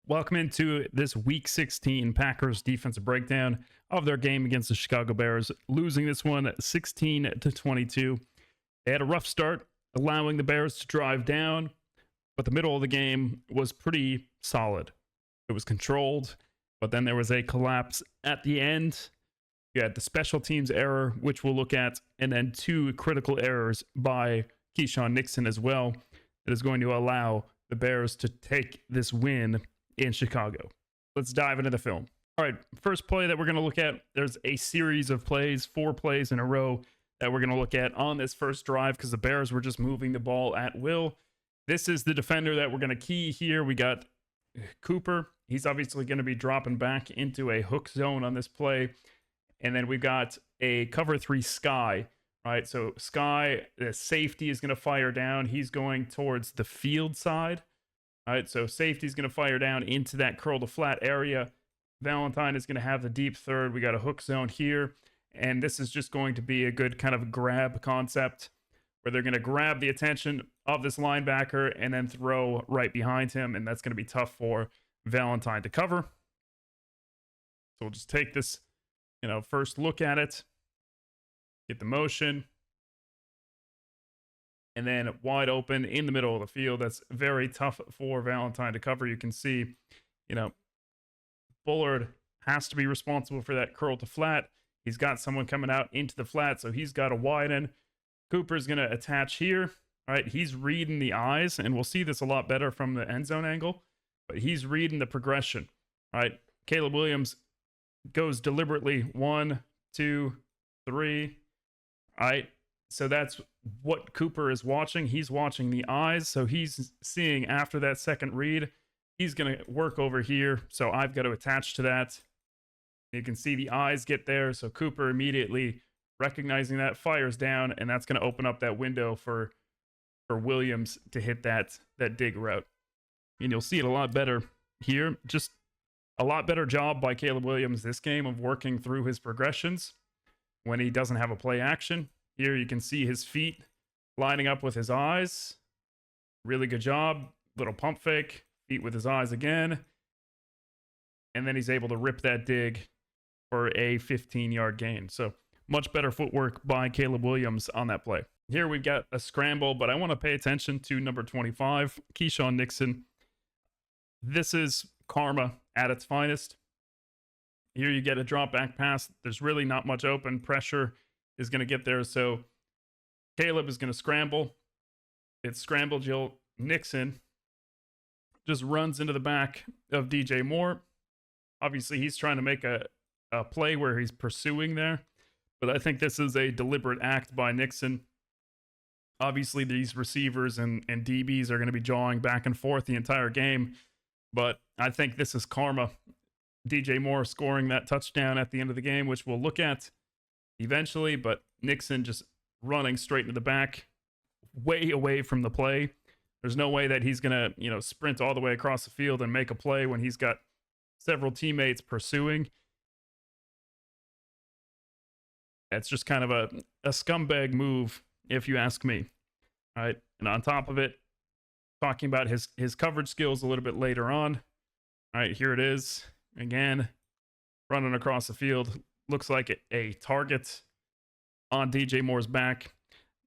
Welcome into this Week 16 Packers defensive breakdown of their game against the Chicago Bears, losing this one 16-22. They had a rough start, allowing the Bears to drive down, but the middle of the game was pretty solid. It was controlled, but then there was a collapse at the end. You had the special teams error, which we'll look at, and then two critical errors by Keyshawn Nixon as well, that is going to allow the Bears to take this win in Chicago. Let's dive into the film. All right, first play that we're going to look at, there's a series of plays, 4 plays in a row that we're going to look at on this first drive because the Bears were just moving the ball at will. This is the defender that we're going to key here. We got Cooper. He's obviously going to be dropping back into a hook zone on this play. And then we've got a cover 3 Sky, right? So Sky, the safety is going to fire down. He's going towards the field side. All right, so safety is going to fire down into that curl to flat area. Valentine is going to have the deep third. We got a hook zone here. And this is just going to be a good kind of grab concept where they're going to grab the attention of this linebacker and then throw right behind him. And that's going to be tough for Valentine to cover. So we'll just take this, first look at it. Get the motion. And then wide open in the middle of the field. That's very tough for Valentine to cover. You can see, Bullard has to be responsible for that curl to flat. He's got someone coming out into the flat, so he's got to widen. Cooper's going to attach here. All right, he's reading the eyes, and we'll see this a lot better from the end zone angle, but he's reading the progression. All right, Caleb Williams goes deliberately 1, 2, 3. All right. So that's what Cooper is watching. He's watching the eyes. So he's seeing after that second read, he's going to work over here. So I've got to attach to that. You can see the eyes get there. So Cooper immediately recognizing that fires down, and that's going to open up that window for Williams to hit that dig route. And you'll see it a lot better here. Just a lot better job by Caleb Williams this game of working through his progressions when he doesn't have a play action. Here you can see his feet lining up with his eyes. Really good job. Little pump fake. Feet with his eyes again. And then he's able to rip that dig for a 15-yard gain. So much better footwork by Caleb Williams on that play. Here we've got a scramble, but I want to pay attention to number 25, Keyshawn Nixon. This is karma at its finest. Here you get a drop back pass. There's really not much open. Pressure is going to get there. So Caleb is going to scramble. It's scramble Jill. Nixon just runs into the back of DJ Moore. Obviously, he's trying to make a play where he's pursuing there. But I think this is a deliberate act by Nixon. Obviously, these receivers and DBs are going to be jawing back and forth the entire game. But I think this is karma. DJ Moore scoring that touchdown at the end of the game, which we'll look at eventually, but Nixon just running straight into the back, way away from the play. There's no way that he's going to, sprint all the way across the field and make a play when he's got several teammates pursuing. That's just kind of a scumbag move, if you ask me. All right. And on top of it, talking about his coverage skills a little bit later on. All right, here it is. Again, running across the field. Looks like a target on DJ Moore's back.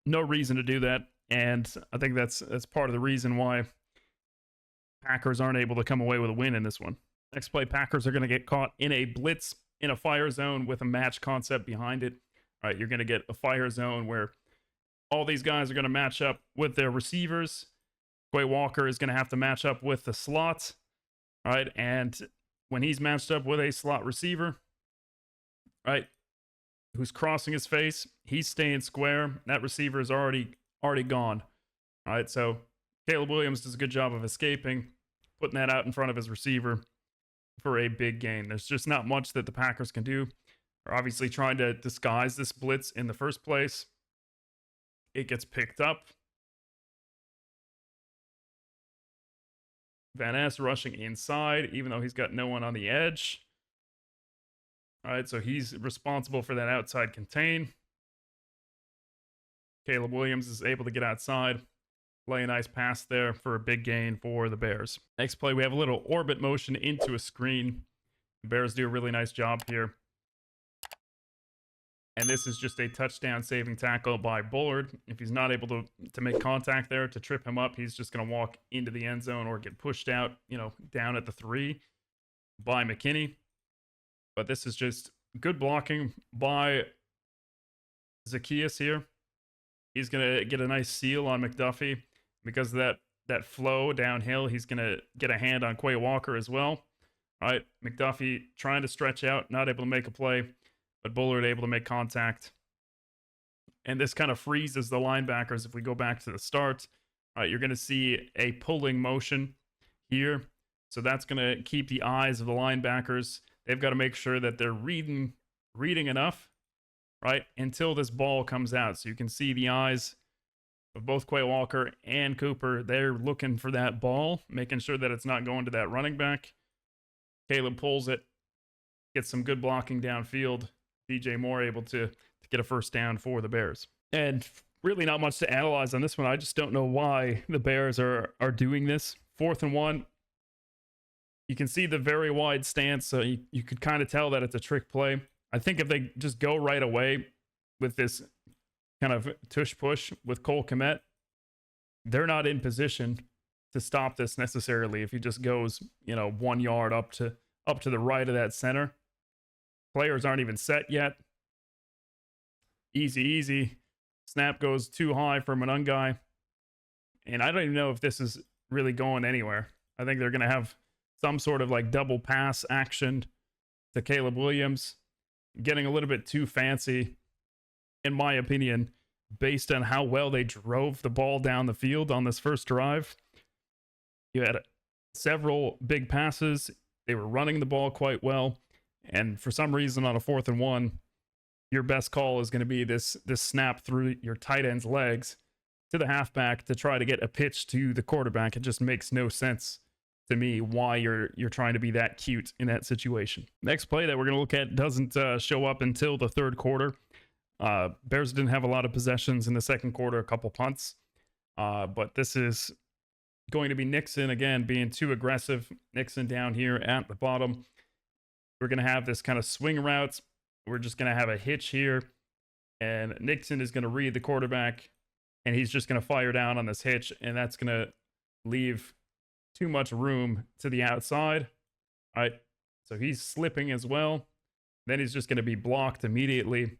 No reason to do that. And I think that's part of the reason why Packers aren't able to come away with a win in this one. Next play, Packers are going to get caught in a blitz in a fire zone with a match concept behind it. All right, you're going to get a fire zone where all these guys are going to match up with their receivers. Quay Walker is going to have to match up with the slot. All right, and when he's matched up with a slot receiver, right, who's crossing his face, he's staying square. That receiver is already gone. All right, so Caleb Williams does a good job of escaping, putting that out in front of his receiver for a big gain. There's just not much that the Packers can do. They're obviously trying to disguise this blitz in the first place. It gets picked up. Van Ness rushing inside, even though he's got no one on the edge. All right, so he's responsible for that outside contain. Caleb Williams is able to get outside. Play a nice pass there for a big gain for the Bears. Next play, we have a little orbit motion into a screen. The Bears do a really nice job here. And this is just a touchdown saving tackle by Bullard. If he's not able to make contact there to trip him up, he's just going to walk into the end zone or get pushed out, down at the 3 by McKinney. But this is just good blocking by Zacchaeus here. He's going to get a nice seal on McDuffie. Because of that flow downhill, he's going to get a hand on Quay Walker as well. All right, McDuffie trying to stretch out, not able to make a play, but Bullard able to make contact. And this kind of freezes the linebackers if we go back to the start. All right, you're going to see a pulling motion here. So that's going to keep the eyes of the linebackers. They've got to make sure that they're reading enough, right, until this ball comes out. So you can see the eyes of both Quay Walker and Cooper. They're looking for that ball, making sure that it's not going to that running back. Caleb pulls it, gets some good blocking downfield. DJ Moore able to get a first down for the Bears. And really not much to analyze on this one. I just don't know why the Bears are doing this. 4th and 1. You can see the very wide stance, so you could kind of tell that it's a trick play. I think if they just go right away with this kind of tush push with Cole Kmet, they're not in position to stop this necessarily. If he just goes, 1 yard up to the right of that center, players aren't even set yet. Easy. Snap goes too high for Monungai, and I don't even know if this is really going anywhere. I think they're going to have some sort of like double pass action to Caleb Williams, getting a little bit too fancy, in my opinion, based on how well they drove the ball down the field on this first drive. You had several big passes. They were running the ball quite well. And for some reason on a 4th and 1, your best call is going to be this snap through your tight end's legs to the halfback to try to get a pitch to the quarterback. It just makes no sense to me why you're trying to be that cute in that situation. Next play that we're going to look at doesn't show up until the 3rd quarter. Bears didn't have a lot of possessions in the 2nd quarter, a couple punts. But this is going to be Nixon, again, being too aggressive. Nixon down here at the bottom. We're going to have this kind of swing routes. We're just going to have a hitch here. And Nixon is going to read the quarterback. And he's just going to fire down on this hitch. And that's going to leave too much room to the outside. All right. So he's slipping as well. Then he's just going to be blocked immediately.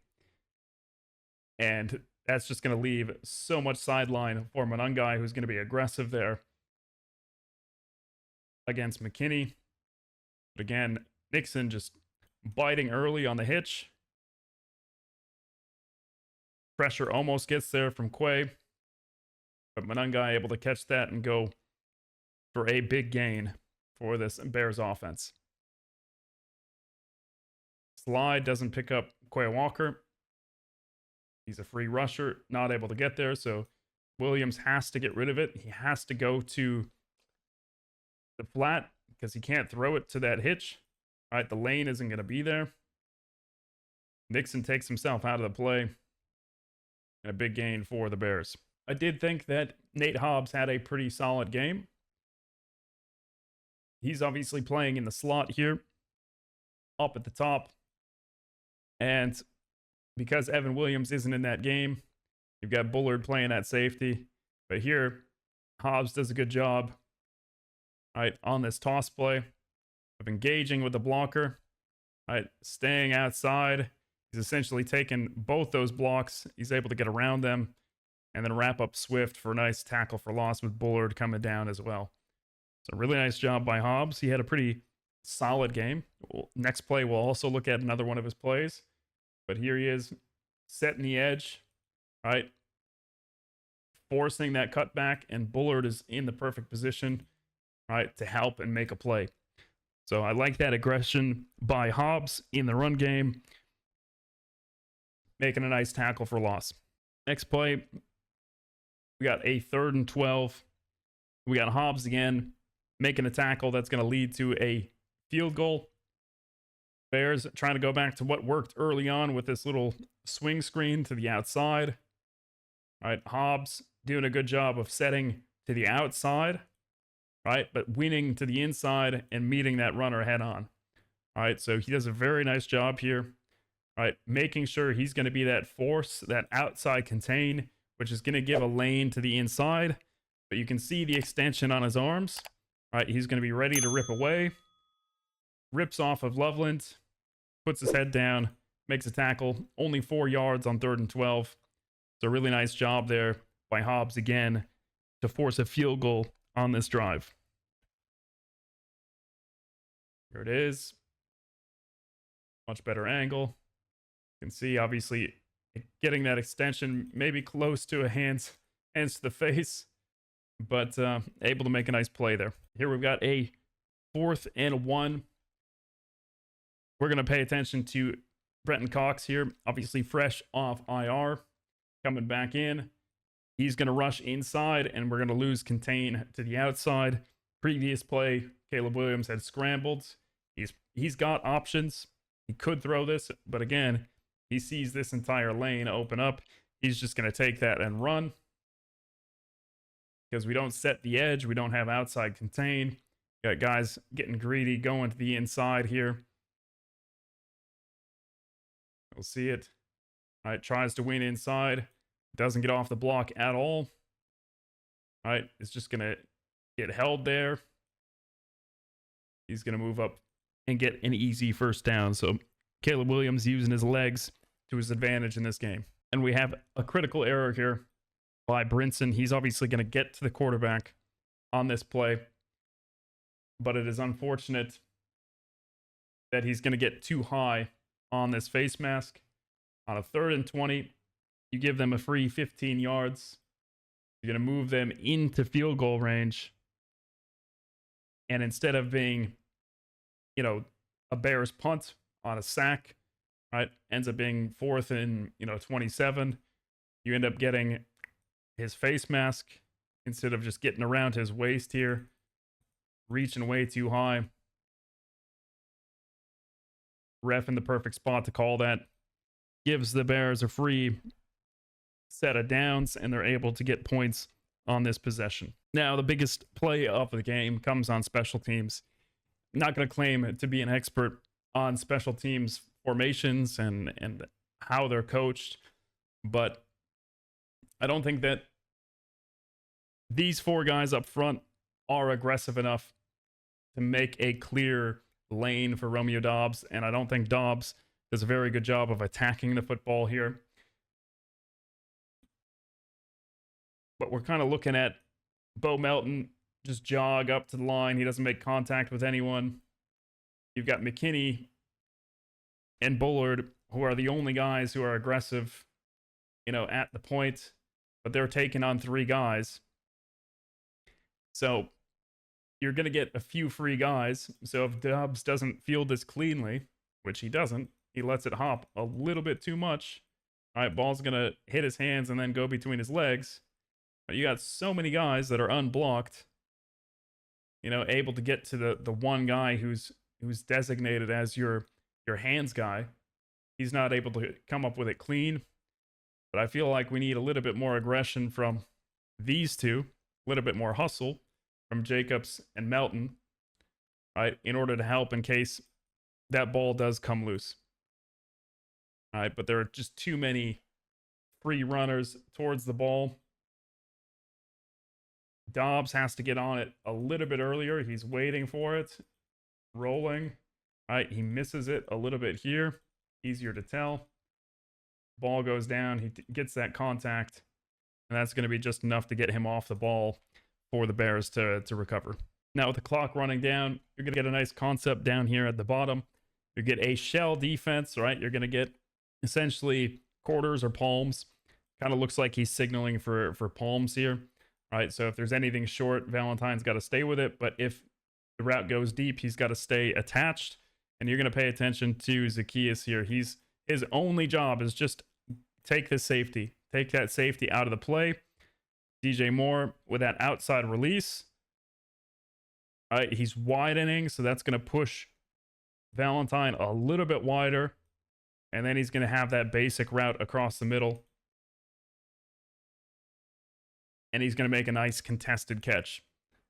And that's just going to leave so much sideline for Monungai, who's going to be aggressive there against McKinney. But again, Nixon just biting early on the hitch. Pressure almost gets there from Quay. But Monungai able to catch that and go for a big gain for this Bears offense. Slide doesn't pick up Quay Walker. He's a free rusher, not able to get there, so Williams has to get rid of it. He has to go to the flat because he can't throw it to that hitch. All right, the lane isn't going to be there. Nixon takes himself out of the play. And a big gain for the Bears. I did think that Nate Hobbs had a pretty solid game. He's obviously playing in the slot here, up at the top. And because Evan Williams isn't in that game, you've got Bullard playing at safety. But here, Hobbs does a good job, right, on this toss play of engaging with the blocker, right, staying outside. He's essentially taken both those blocks. He's able to get around them and then wrap up Swift for a nice tackle for loss with Bullard coming down as well. So really nice job by Hobbs. He had a pretty solid game. Next play, we'll also look at another one of his plays. But here he is, setting the edge, right? Forcing that cutback, and Bullard is in the perfect position, right, to help and make a play. So I like that aggression by Hobbs in the run game, making a nice tackle for loss. Next play, we got a 3rd and 12. We got Hobbs again, making a tackle that's going to lead to a field goal. Bears trying to go back to what worked early on with this little swing screen to the outside. All right, Hobbs doing a good job of setting to the outside, right? But winning to the inside and meeting that runner head on. All right, so he does a very nice job here. All right, making sure he's going to be that force, that outside contain, which is going to give a lane to the inside. But you can see the extension on his arms. All right, he's going to be ready to rip away. Rips off of Loveland, puts his head down, makes a tackle. Only 4 yards on 3rd and 12. It's a really nice job there by Hobbs again to force a field goal on this drive. Here it is. Much better angle. You can see, obviously, getting that extension maybe close to a hands to the face, but able to make a nice play there. Here we've got a 4th and 1. We're going to pay attention to Brenton Cox here, obviously fresh off IR, coming back in. He's going to rush inside, and we're going to lose contain to the outside. Previous play, Caleb Williams had scrambled. He's got options. He could throw this, but again, he sees this entire lane open up. He's just going to take that and run. Because we don't set the edge. We don't have outside contain. Got guys getting greedy, going to the inside here. We'll see it. All right, tries to win inside. Doesn't get off the block at all. All right, it's just going to get held there. He's going to move up and get an easy first down. So Caleb Williams using his legs to his advantage in this game. And we have a critical error here by Brinson. He's obviously going to get to the quarterback on this play. But it is unfortunate that he's going to get too high on this face mask. On a 3rd and 20, you give them a free 15 yards. You're going to move them into field goal range. And instead of being, a Bears punt on a sack, right, ends up being 4th and, 27. You end up getting his face mask instead of just getting around his waist here, reaching way too high. Ref in the perfect spot to call that. Gives the Bears a free set of downs, and they're able to get points on this possession. Now, the biggest play of the game comes on special teams. I'm not going to claim to be an expert on special teams formations and how they're coached, but I don't think that these 4 guys up front are aggressive enough to make a clear lane for Romeo Doubs, and I don't think Doubs does a very good job of attacking the football here. But we're kind of looking at Bo Melton just jog up to the line. He doesn't make contact with anyone. You've got McKinney and Bullard, who are the only guys who are aggressive, at the point, but they're taking on 3 guys. So you're going to get a few free guys. So if Doubs doesn't field this cleanly, which he doesn't, he lets it hop a little bit too much. All right, ball's going to hit his hands and then go between his legs. But you got so many guys that are unblocked, able to get to the one guy who's designated as your hands guy. He's not able to come up with it clean. But I feel like we need a little bit more aggression from these two, a little bit more hustle from Jacobs and Melton, right, in order to help in case that ball does come loose. All right, but there are just too many free runners towards the ball. Doubs has to get on it a little bit earlier. He's waiting for it, rolling. All right, he misses it a little bit here. Easier to tell. Ball goes down. He gets that contact, and that's going to be just enough to get him off the ball for the Bears to recover. Now, with the clock running down, you're going to get a nice concept down here at the bottom. You get a shell defense, right? You're going to get essentially quarters or palms. Kind of looks like he's signaling for palms here. Right, so if there's anything short, Valentine's got to stay with it. But if the route goes deep, he's got to stay attached. And you're going to pay attention to Zacchaeus here. His only job is just take this safety. Take that safety out of the play. DJ Moore with that outside release. All right, he's widening, so that's going to push Valentine a little bit wider. And then he's going to have that basic route across the middle. and he's going to make a nice contested catch.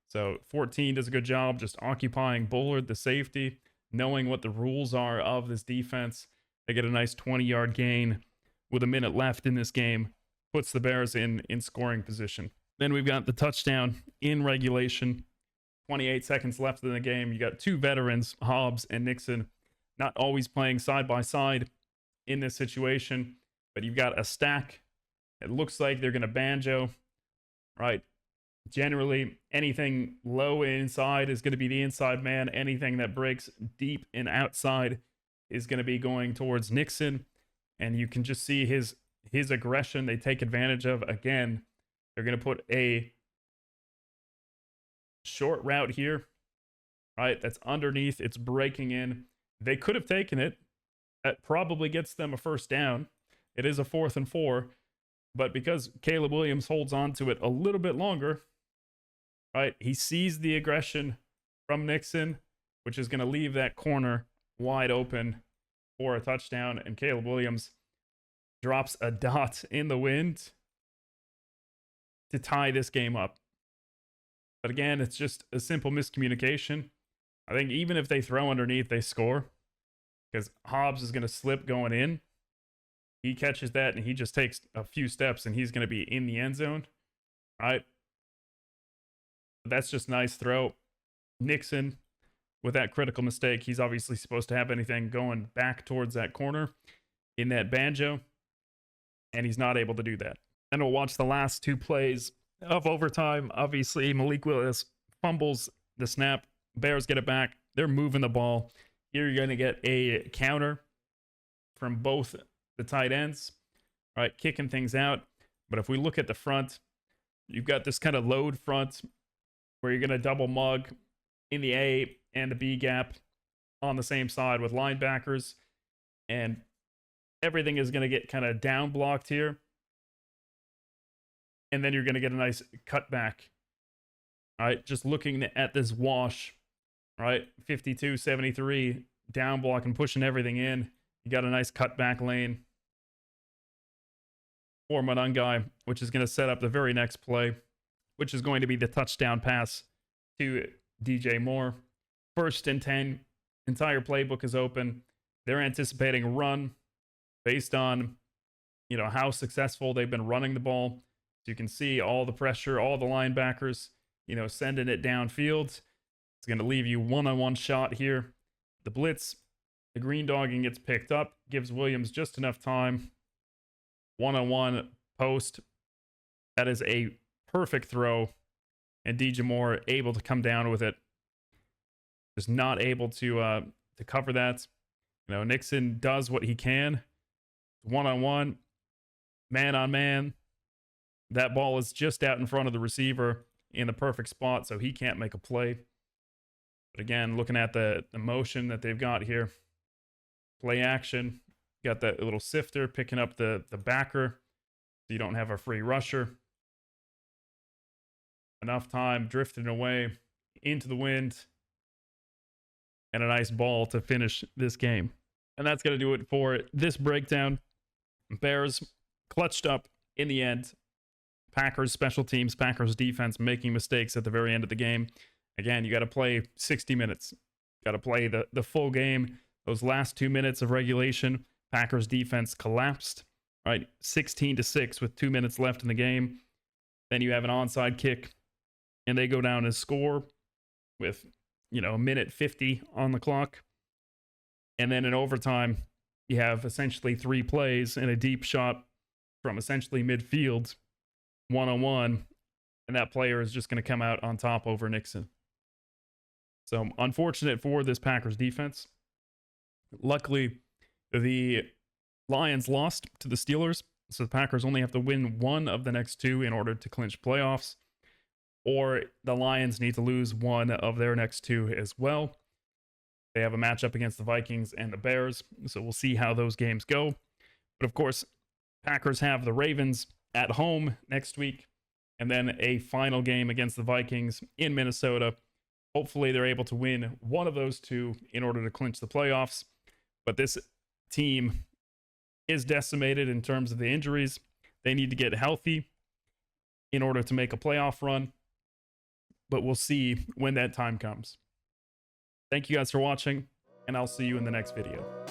So 14 does a good job just occupying Bullard, the safety, knowing what the rules are of this defense. They get a nice 20-yard gain with a minute left in this game, puts the Bears in scoring position. Then we've got the touchdown in regulation. 28 seconds left in the game. You got two veterans, Hobbs and Nixon, not always playing side by side in this situation, but you've got a stack. It looks like they're going to banjo, right? Generally, anything low inside is going to be the inside man. Anything that breaks deep and outside is going to be going towards Nixon. And you can just see his aggression they take advantage of. Again, they're going to put a short route here, right? That's underneath. It's breaking in. They could have taken it. That probably gets them a first down. It is a 4th and 4. But because Caleb Williams holds on to it a little bit longer, right, he sees the aggression from Nixon, which is going to leave that corner wide open for a touchdown. And Caleb Williams drops a dot in the wind to tie this game up. But again, it's just a simple miscommunication. I think even if they throw underneath, they score. Because Hobbs is going to slip going in. He catches that and he just takes a few steps and he's going to be in the end zone. All right. That's just nice throw. Nixon, with that critical mistake, he's obviously supposed to have anything going back towards that corner in that banjo. And he's not able to do that. And we'll watch the last two plays of overtime. Obviously, Malik Willis fumbles the snap. Bears get it back. They're moving the ball. Here you're going to get a counter from both the tight ends, right, kicking things out. But if we look at the front, you've got this kind of load front where you're going to double mug in the A and the B gap on the same side with linebackers. And everything is going to get kind of down blocked here. And then you're going to get a nice cutback. All right, just looking at this wash, right, 52-73, down block and pushing everything in. You got a nice cutback lane for Monungai, which is going to set up the very next play, which is going to be the touchdown pass to DJ Moore. 1st and 10, entire playbook is open. They're anticipating a run based on, how successful they've been running the ball. So you can see all the pressure, all the linebackers, sending it downfield. It's going to leave you one-on-one shot here. The blitz, the green dogging gets picked up, gives Williams just enough time. One-on-one post. That is a perfect throw. And DJ Moore able to come down with it. Just not able to cover that. Nixon does what he can. One-on-one, man-on-man. That ball is just out in front of the receiver in the perfect spot, so he can't make a play. But again, looking at the motion that they've got here, play action, got that little sifter picking up the backer, so you don't have a free rusher. Enough time drifting away into the wind, and a nice ball to finish this game. And that's going to do it for this breakdown. Bears clutched up in the end. Packers special teams, Packers defense making mistakes at the very end of the game. Again, you got to play 60 minutes. Got to play the full game. Those last 2 minutes of regulation, Packers defense collapsed, right? 16-6 with 2 minutes left in the game. Then you have an onside kick, and they go down and score with, a minute 50 on the clock. And then in overtime, you have essentially 3 plays and a deep shot from essentially midfield, one-on-one, and that player is just going to come out on top over Nixon. So unfortunate for this Packers defense. Luckily, the Lions lost to the Steelers, so the Packers only have to win one of the next 2 in order to clinch playoffs, or the Lions need to lose one of their next 2 as well. They have a matchup against the Vikings and the Bears, so we'll see how those games go. But of course, Packers have the Ravens at home next week, and then a final game against the Vikings in Minnesota. Hopefully they're able to win one of those 2 in order to clinch the playoffs. But this team is decimated in terms of the injuries. They need to get healthy. in order to make a playoff run. But we'll see when that time comes. Thank you guys for watching, and I'll see you in the next video.